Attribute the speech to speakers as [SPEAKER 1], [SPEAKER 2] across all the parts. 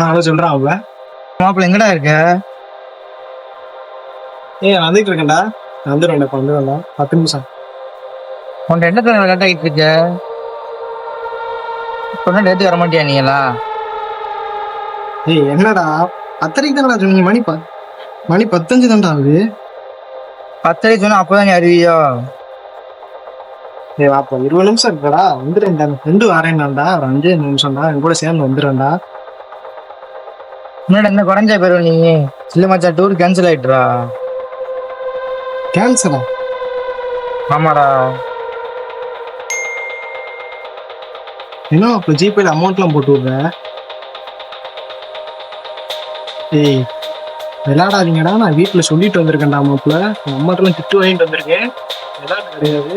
[SPEAKER 1] அதை சொல்றான் அவ.
[SPEAKER 2] மாப்பிள்ள எங்கடா இருக்க?
[SPEAKER 1] நான் வந்துட்டு இருக்கேன்டா. வந்துடுவேன்டா 10 நிமிஷம்.
[SPEAKER 2] உன்ட்ட என்ன தடவை லேட் ஆகிட்டு இருக்க? சொன்னா நேற்று வர மாட்டியா நீங்களா?
[SPEAKER 1] என்னடா 10:30 தானடா சொன்னீங்க? மணி 10:05 தான்டா ஆகுது.
[SPEAKER 2] 10 சொன்னா அப்பதான் நீ அறிவியோ?
[SPEAKER 1] அப்போ 20 நிமிஷம் இருக்கடா. வந்துடுறேன்டா. ஃப்ரெண்டு வரேன்டாண்டா. ஒரு 5 நிமிஷம்டா. என் கூட சேர்ந்து வந்துடுறேன்டா.
[SPEAKER 2] முன்னாடி என்ன குறைஞ்சா போயிருவ நீ? இல்ல மச்சா, டூர் கேன்சல் ஆயிட்டுரா.
[SPEAKER 1] கேன்சலா?
[SPEAKER 2] ஆமாடா.
[SPEAKER 1] இன்னும் அப்போ ஜிபேல அமௌண்ட்லாம் போட்டு விடுறேன். விளையாடாதீங்கடா. நான் வீட்டில் சொல்லிட்டு வந்திருக்கேன்டா. மாப்பிள்ள அம்மாட்டெல்லாம் திட்டு வாங்கிட்டு வந்திருக்கேன். விளையாட கிடையாது.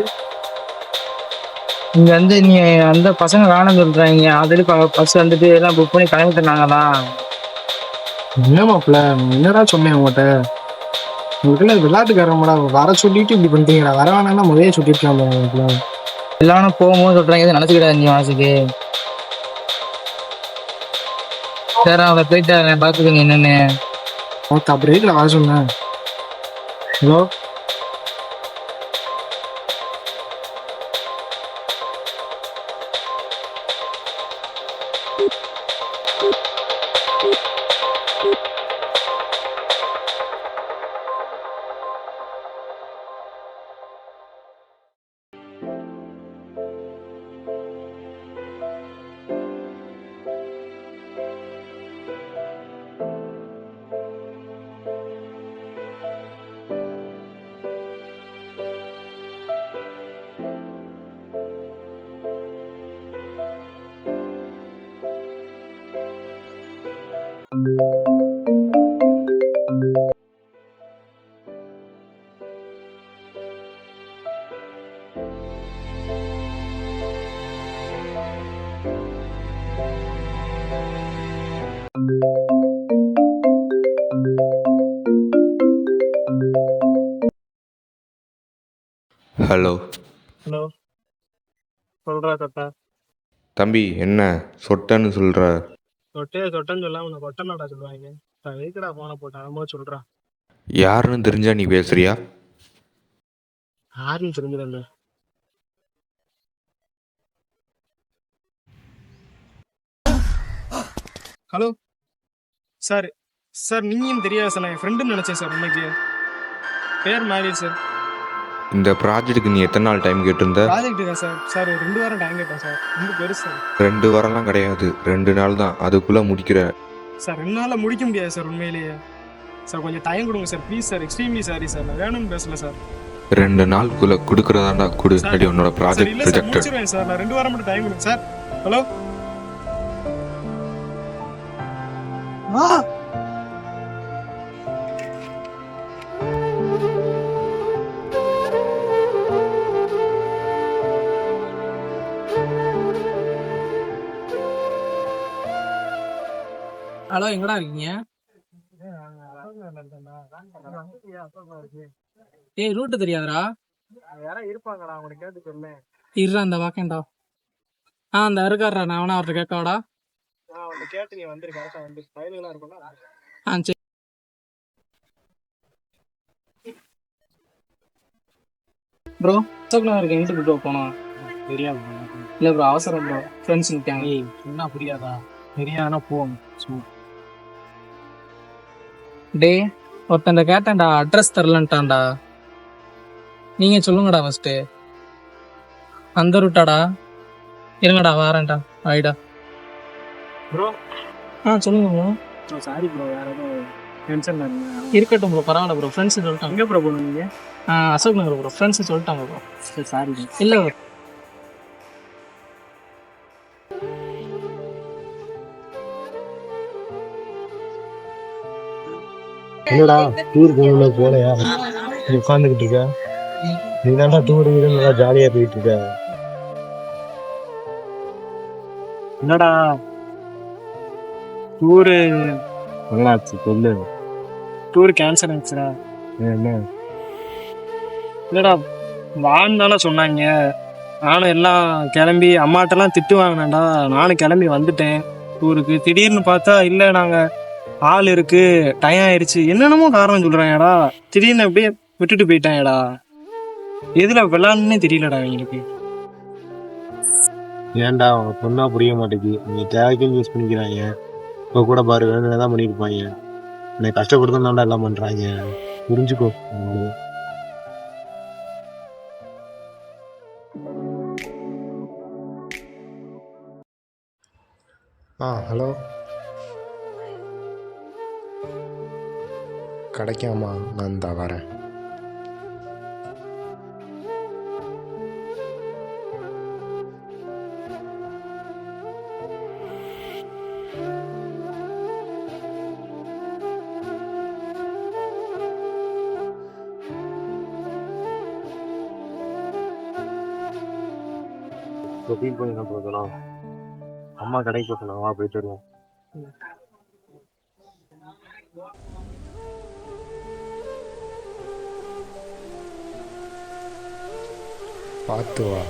[SPEAKER 2] இங்க வந்து நீ அந்த பசங்க காண சொல்றாங்க. ஆல்ரெடி பஸ் வந்துட்டு எல்லாம் புக் பண்ணி கிளம்பிட்டுனாங்கதான்.
[SPEAKER 1] என்ன மாப்பிள்ள, என்னடா சொன்னேன் உங்கள்கிட்ட? உங்களுக்கு என்ன விளையாட்டுக்காரமாடா? வர சொல்லிட்டு இப்படி பண்ணிட்டீங்கடா. வர வேணாம்னா முதலே சொல்லிருக்கலாம் மாப்பிள்ள.
[SPEAKER 2] எல்லாரும் போகும்போது சொல்றாங்க, நினைச்சுக்கிடாது நீ மனசுக்கு. சரி, அவளை போயிட்டு பாத்துக்கோங்க என்னன்னு.
[SPEAKER 1] அப்புறம் வீட்டில் வர சொன்னேன். Hello,
[SPEAKER 3] hello.
[SPEAKER 1] ஹலோ, சொல்றா தொட்டா.
[SPEAKER 3] தம்பி, என்ன சொட்டன்னு சொல்கிற?
[SPEAKER 1] சொட்டன்னு சொல்லாம உன்னை கொட்டனாடா சொல்லுவாங்க. எதுக்குடா போன போட்டா? அம்மா சொல்றா.
[SPEAKER 3] யாருன்னு தெரிஞ்சா நீ பேசுறியா?
[SPEAKER 1] யாருன்னு தெரிஞ்சிடல. Hello sir. சார் நீங்களும் தெரியாது சார். நான் என் ஃப்ரெண்டுன்னு நினைச்சேன் சார். உண்மைக்கு பேர் மேரேஜ் சார்.
[SPEAKER 3] இந்த ப்ராஜெக்ட்டுக்கு நீ எத்தனை நாள் டைம் கேட்டிருந்த?
[SPEAKER 1] ப்ராஜெக்ட்டுக்கா சார்? சார் ஒரு 2 வாரம் டைம் கேட்டேன் சார். ரொம்ப பெருசு சார்.
[SPEAKER 3] 2 வாரம்லாம் கிடையாது, 2 நாள் தான். அதுக்குள்ளே முடிக்கிற.
[SPEAKER 1] சார் 2 நாளில் முடிக்க முடியாது சார். உண்மையிலேயே சார் கொஞ்சம் டைம் கொடுங்க sir. Please sir. Extremely sorry sir. நான் வேணும்னு பேசல சார்.
[SPEAKER 3] 2 நாளுக்குள்ளே கொடுக்குறதாண்டா கொடு. அடி உன்னோட ப்ராஜெக்ட்
[SPEAKER 1] இல்லை சார்,
[SPEAKER 3] ரிஜெக்டட்.
[SPEAKER 1] முடிச்சிருவேன் சார். நான் 2 வாரம் மட்டும் டைம் கொடுங்க சார். ஹலோ.
[SPEAKER 4] ஹலோ, எங்கடா இருக்கீங்க? ஏய், ரூட்டு தெரியாதரா?
[SPEAKER 1] யாராவது இருப்பாங்கடா, அவங்களை கேட்டு சொல்லேன்.
[SPEAKER 4] இருடா, இந்த வாக்கேன்டா. அந்த இருக்காரா, நான் வேணா அவர்கிட்ட கேட்கவாடா?
[SPEAKER 1] அவங்களை கேட்டு நீ வந்துரு. கரெக்டாக வந்து ஃபைனலாக இருக்கும்னா.
[SPEAKER 4] சரி ப்ரோ. அசோக் நகருக்கு எங்கிட்டு ப்ரோ போனோம்?
[SPEAKER 1] தெரியாது.
[SPEAKER 4] இல்லை ப்ரோ, அவசரம் ப்ரோ. ஃப்ரெண்ட்ஸ் நிற்காங்க.
[SPEAKER 1] என்ன புரியாதா? தெரியாதுன்னா போவோம் சும்மா.
[SPEAKER 4] டே, ஒருத்தன்ட கேட்டேன்டா, அட்ரஸ் தரலன்ட்டான்டா. நீங்க சொல்லுங்கடா ஃபர்ஸ்ட்டு. அந்த ரூட்டாடா? இருங்கடா, வாரேன்டா. ஆயிடா
[SPEAKER 1] ப்ரோ.
[SPEAKER 4] சொல்லுங்க ப்ரோ.
[SPEAKER 1] சாரி ப்ரோ, வேற ஏதோ டென்ஷன் இருந்தேன்.
[SPEAKER 4] இருக்கட்டும் ப்ரோ, பரவாயில்ல ப்ரோ. ஃப்ரெண்ட்ஸ் சொல்லிட்டாங்க.
[SPEAKER 1] எங்கே ப்ரோ போகணும்?
[SPEAKER 4] அசோக் நகர் ப்ரோ. ஃப்ரெண்ட்ஸ் சொல்லிட்டாங்க ப்ரோ.
[SPEAKER 1] சரி, சாரி ப்ரோ.
[SPEAKER 4] இல்லை
[SPEAKER 1] என்னடா டூர் போகல போலையா? நீ உட்காந்துக்கிட்டு இருக்க. நீ தான்டா டூர் நல்லா ஜாலியா போயிட்டு இருக்க. என்னடா டூரு என்னாச்சு சொல்லு. டூர் கேன்சல் ஆச்சுடா. என்ன? இல்லடா வான்னு தானே சொன்னாங்க.
[SPEAKER 5] நானும் எல்லாம் கிளம்பி அம்மாட்டெல்லாம் திட்டு வாங்கினேன்டா. நானும் கிளம்பி வந்துட்டேன் ஊருக்கு. திடீர்னு பார்த்தா இல்லை நாங்கள் ஆள் இருக்கு, டைம் ஆயிடுச்சு, என்னென்னமோ காரணம் சொல்கிறாங்கடா. திடீர்னு அப்படியே விட்டுட்டு போயிட்டாங்கடா. எதில் விளாட்னே தெரியலடா எங்களுக்கு.
[SPEAKER 6] ஏன்டா அவங்க சொன்னா புரிய மாட்டேங்குது. நீ தேவைக்கும் யூஸ் பண்ணிக்கிறாங்க. இப்போ கூட பாரு வேணும்னு தான் பண்ணியிருப்பாங்க. என்னை கஷ்டப்படுத்தும் தான்டா எல்லாம் பண்ணுறாங்க. புரிஞ்சுக்கோ.
[SPEAKER 7] ஹலோ, கிடைக்காமா? நான் இந்தா வரேன்.
[SPEAKER 6] இப்போ ஃபீல் பண்ணி என்ன போகலாம்? அம்மா கடைக்கு போக சொன்னாங்க, வா போயிட்டு வருவோம்.
[SPEAKER 7] பார்த்து வா.